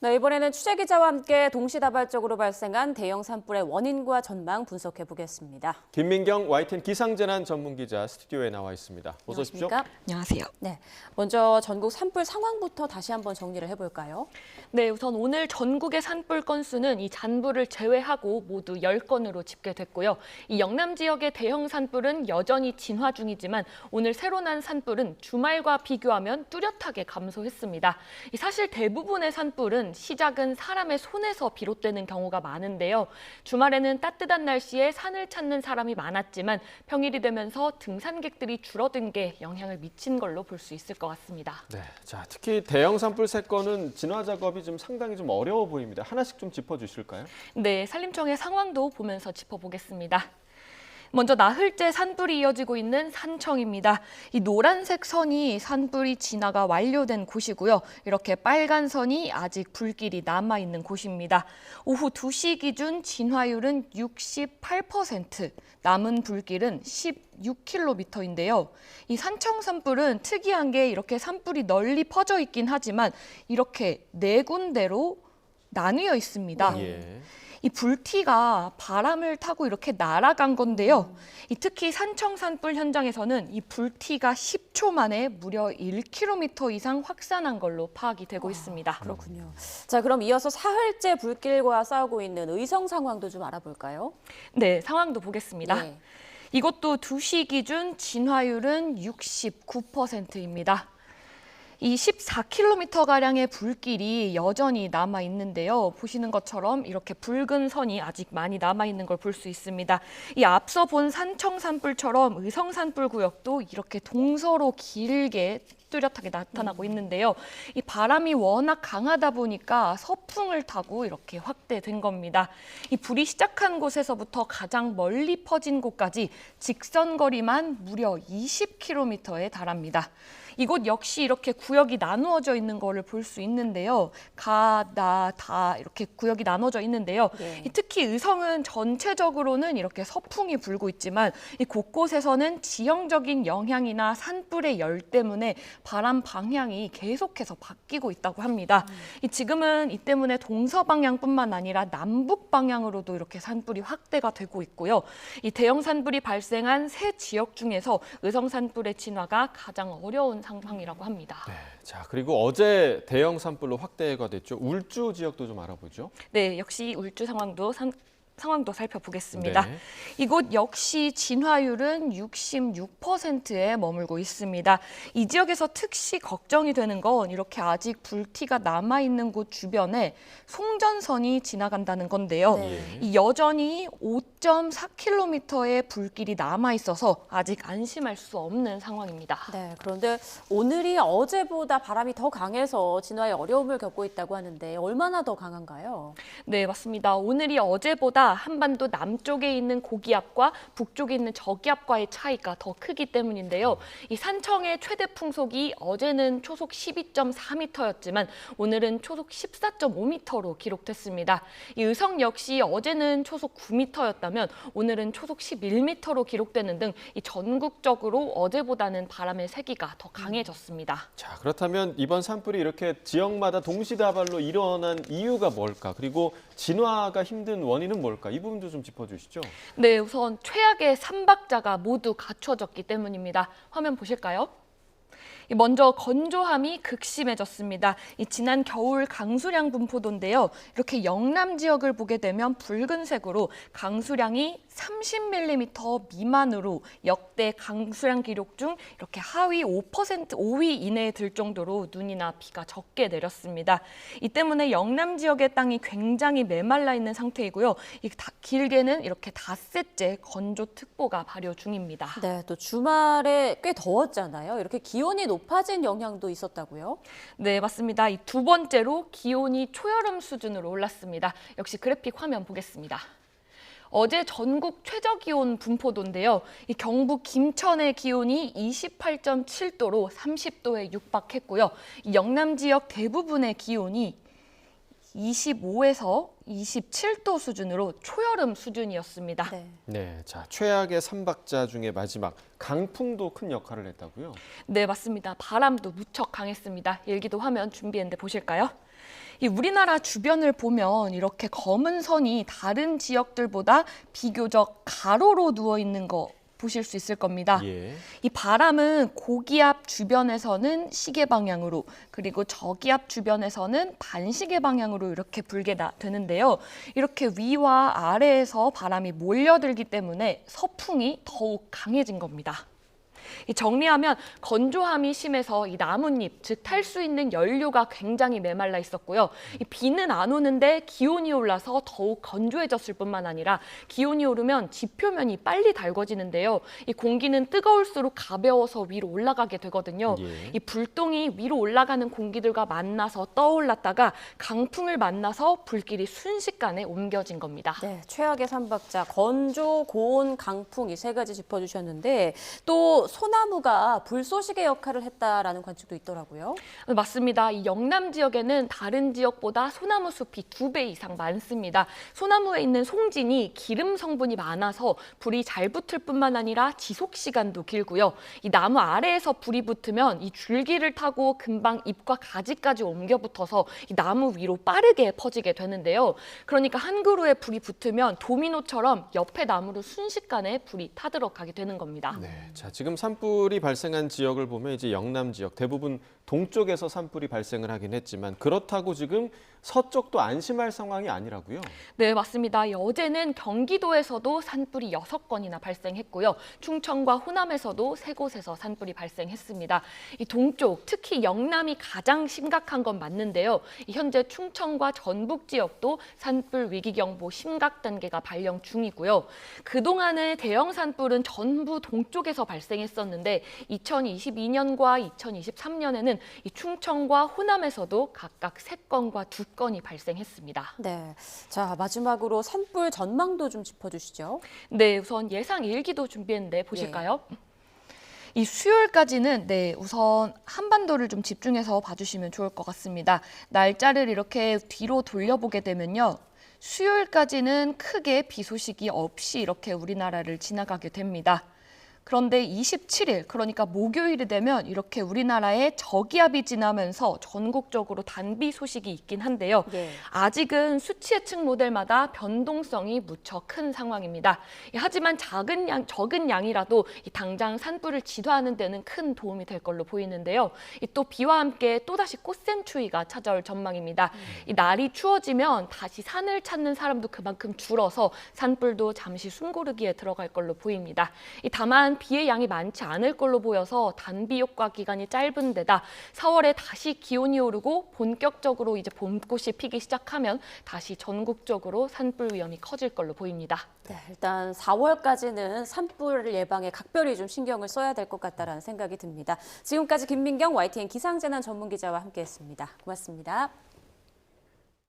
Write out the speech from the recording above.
네, 이번에는 취재 기자와 함께 동시다발적으로 발생한 대형 산불의 원인과 전망 분석해 보겠습니다. 김민경 YTN 기상재난 전문기자 스튜디오에 나와 있습니다. 어서 오십시오. 안녕하세요. 네, 먼저 전국 산불 상황부터 다시 한번 정리를 해볼까요? 네, 우선 오늘 전국의 산불 건수는 이 잔불을 제외하고 모두 10건으로 집계됐고요. 이 영남 지역의 대형 산불은 여전히 진화 중이지만 오늘 새로 난 산불은 주말과 비교하면 뚜렷하게 감소했습니다. 사실 대부분의 산불은 시작은 사람의 손에서 비롯되는 경우가 많은데요. 주말에는 따뜻한 날씨에 산을 찾는 사람이 많았지만 평일이 되면서 등산객들이 줄어든 게 영향을 미친 걸로 볼 수 있을 것 같습니다. 네, 자 특히 대형 산불 3건은 진화 작업이 상당히 어려워 보입니다. 하나씩 좀 짚어주실까요? 네, 산림청의 상황도 보면서 짚어보겠습니다. 먼저 나흘째 산불이 이어지고 있는 산청입니다. 이 노란색 선이 산불이 진화가 완료된 곳이고요. 이렇게 빨간 선이 아직 불길이 남아있는 곳입니다. 오후 2시 기준 진화율은 68%, 남은 불길은 16km인데요. 이 산청 산불은 특이한 게 이렇게 산불이 널리 퍼져 있긴 하지만 이렇게 4군데로 나뉘어 있습니다. 예. 이 불티가 바람을 타고 이렇게 날아간 건데요. 특히 산청 산불 현장에서는 이 불티가 10초 만에 무려 1km 이상 확산한 걸로 파악이 되고 있습니다. 그렇군요. 자, 그럼 이어서 사흘째 불길과 싸우고 있는 의성 상황도 좀 알아볼까요? 네, 상황도 보겠습니다. 네. 이것도 2시 기준 진화율은 69%입니다. 이 14km가량의 불길이 여전히 남아있는데요. 보시는 것처럼 이렇게 붉은 선이 아직 많이 남아있는 걸 볼 수 있습니다. 이 앞서 본 산청 산불처럼 의성 산불 구역도 이렇게 동서로 길게 뚜렷하게 나타나고 있는데요. 이 바람이 워낙 강하다 보니까 서풍을 타고 이렇게 확대된 겁니다. 이 불이 시작한 곳에서부터 가장 멀리 퍼진 곳까지 직선 거리만 무려 20km에 달합니다. 이곳 역시 이렇게 구역이 나누어져 있는 거를 볼 수 있는데요. 가, 나, 다 이렇게 구역이 나눠져 있는데요. 네. 특히 의성은 전체적으로는 이렇게 서풍이 불고 있지만 이 곳곳에서는 지형적인 영향이나 산불의 열 때문에 바람 방향이 계속해서 바뀌고 있다고 합니다. 지금은 이 때문에 동서방향뿐만 아니라 남북 방향으로도 이렇게 산불이 확대가 되고 있고요. 이 대형 산불이 발생한 3지역 중에서 의성 산불의 진화가 가장 어려운 상황이라고 합니다. 네, 자 그리고 어제 대형 산불로 확대가 됐죠. 울주 지역도 좀 알아보죠. 네, 역시 울주 상황도 살펴보겠습니다. 네. 이곳 역시 진화율은 66%에 머물고 있습니다. 이 지역에서 특히 걱정이 되는 건 이렇게 아직 불티가 남아있는 곳 주변에 송전선이 지나간다는 건데요. 네. 이 여전히 5.4km의 불길이 남아있어서 아직 안심할 수 없는 상황입니다. 네, 그런데 오늘이 어제보다 바람이 더 강해서 진화에 어려움을 겪고 있다고 하는데 얼마나 더 강한가요? 네, 맞습니다. 오늘이 어제보다 한반도 남쪽에 있는 고기압과 북쪽에 있는 저기압과의 차이가 더 크기 때문인데요. 이 산청의 최대 풍속이 어제는 초속 12.4m였지만 오늘은 초속 14.5m로 기록됐습니다. 이 의성 역시 어제는 초속 9m였다면 오늘은 초속 11m로 기록되는 등 이 전국적으로 어제보다는 바람의 세기가 더 강해졌습니다. 자 그렇다면 이번 산불이 이렇게 지역마다 동시다발로 일어난 이유가 뭘까? 그리고 진화가 힘든 원인은 뭘까? 이 부분도 좀 짚어주시죠. 네, 우선 최악의 3박자가 모두 갖춰졌기 때문입니다. 화면 보실까요? 먼저 건조함이 극심해졌습니다. 지난 겨울 강수량 분포도인데요. 이렇게 영남 지역을 보게 되면 붉은색으로 강수량이 30mm 미만으로 역대 강수량 기록 중 이렇게 하위 5위 이내에 들 정도로 눈이나 비가 적게 내렸습니다. 이 때문에 영남 지역의 땅이 굉장히 메말라 있는 상태이고요. 길게는 이렇게 닷새째 건조특보가 발효 중입니다. 네, 또 주말에 꽤 더웠잖아요. 이렇게 기온이 높아진 영향도 있었다고요? 네, 맞습니다. 이 두 번째로 기온이 초여름 수준으로 올랐습니다. 역시 그래픽 화면 보겠습니다. 어제 전국 최저기온 분포도인데요. 이 경북 김천의 기온이 28.7도로 30도에 육박했고요. 이 영남 지역 대부분의 기온이 25에서 27도 수준으로 초여름 수준이었습니다. 네. 네, 자 최악의 3박자 중에 마지막 강풍도 큰 역할을 했다고요? 네, 맞습니다. 바람도 무척 강했습니다. 일기도 화면 준비했는데 보실까요? 이 우리나라 주변을 보면 이렇게 검은 선이 다른 지역들보다 비교적 가로로 누워 있는 거 보실 수 있을 겁니다. 예. 이 바람은 고기압 주변에서는 시계 방향으로, 그리고 저기압 주변에서는 반시계 방향으로 이렇게 불게 되는데요. 이렇게 위와 아래에서 바람이 몰려들기 때문에 서풍이 더욱 강해진 겁니다. 정리하면 건조함이 심해서 이 나뭇잎, 즉 탈 수 있는 연료가 굉장히 메말라 있었고요. 비는 안 오는데 기온이 올라서 더욱 건조해졌을 뿐만 아니라 기온이 오르면 지표면이 빨리 달궈지는데요. 이 공기는 뜨거울수록 가벼워서 위로 올라가게 되거든요. 예. 이 불똥이 위로 올라가는 공기들과 만나서 떠올랐다가 강풍을 만나서 불길이 순식간에 옮겨진 겁니다. 네, 최악의 삼박자 건조, 고온, 강풍 이 세 가지 짚어주셨는데 또 소나무가 불쏘시개 역할을 했다라는 관측도 있더라고요. 맞습니다. 이 영남 지역에는 다른 지역보다 소나무 숲이 2배 이상 많습니다. 소나무에 있는 송진이 기름 성분이 많아서 불이 잘 붙을 뿐만 아니라 지속 시간도 길고요. 이 나무 아래에서 불이 붙으면 이 줄기를 타고 금방 잎과 가지까지 옮겨 붙어서 이 나무 위로 빠르게 퍼지게 되는데요. 그러니까 한 그루에 불이 붙으면 도미노처럼 옆에 나무로 순식간에 불이 타들어가게 되는 겁니다. 네, 자 지금 산불이 발생한 지역을 보면 이제 영남 지역 대부분 동쪽에서 산불이 발생을 하긴 했지만 그렇다고 지금 서쪽도 안심할 상황이 아니라고요? 네, 맞습니다. 어제는 경기도에서도 산불이 6건이나 발생했고요. 충청과 호남에서도 3곳에서 산불이 발생했습니다. 이 동쪽, 특히 영남이 가장 심각한 건 맞는데요. 현재 충청과 전북 지역도 산불 위기경보 심각 단계가 발령 중이고요. 그동안의 대형 산불은 전부 동쪽에서 발생했었는데 2022년과 2023년에는 이 충청과 호남에서도 각각 3건과 2건이 발생했습니다. 네, 자 마지막으로 산불 전망도 좀 짚어주시죠. 네, 우선 예상 일기도 준비했는데 보실까요? 예. 이 수요일까지는 우선 한반도를 좀 집중해서 봐주시면 좋을 것 같습니다. 날짜를 이렇게 뒤로 돌려보게 되면요. 수요일까지는 크게 비 소식이 없이 이렇게 우리나라를 지나가게 됩니다. 그런데 27일, 그러니까 목요일이 되면 이렇게 우리나라에 저기압이 지나면서 전국적으로 단비 소식이 있긴 한데요. 예. 아직은 수치 예측 모델마다 변동성이 무척 큰 상황입니다. 하지만 적은 양이라도 당장 산불을 진화하는 데는 큰 도움이 될 걸로 보이는데요. 또 비와 함께 또다시 꽃샘추위가 찾아올 전망입니다. 날이 추워지면 다시 산을 찾는 사람도 그만큼 줄어서 산불도 잠시 숨고르기에 들어갈 걸로 보입니다. 다만 비의 양이 많지 않을 걸로 보여서 단비 효과 기간이 짧은 데다 4월에 다시 기온이 오르고 본격적으로 이제 봄꽃이 피기 시작하면 다시 전국적으로 산불 위험이 커질 걸로 보입니다. 네, 일단 4월까지는 산불 예방에 각별히 좀 신경을 써야 될 것 같다라는 생각이 듭니다. 지금까지 김민경 YTN 기상재난 전문기자와 함께했습니다. 고맙습니다.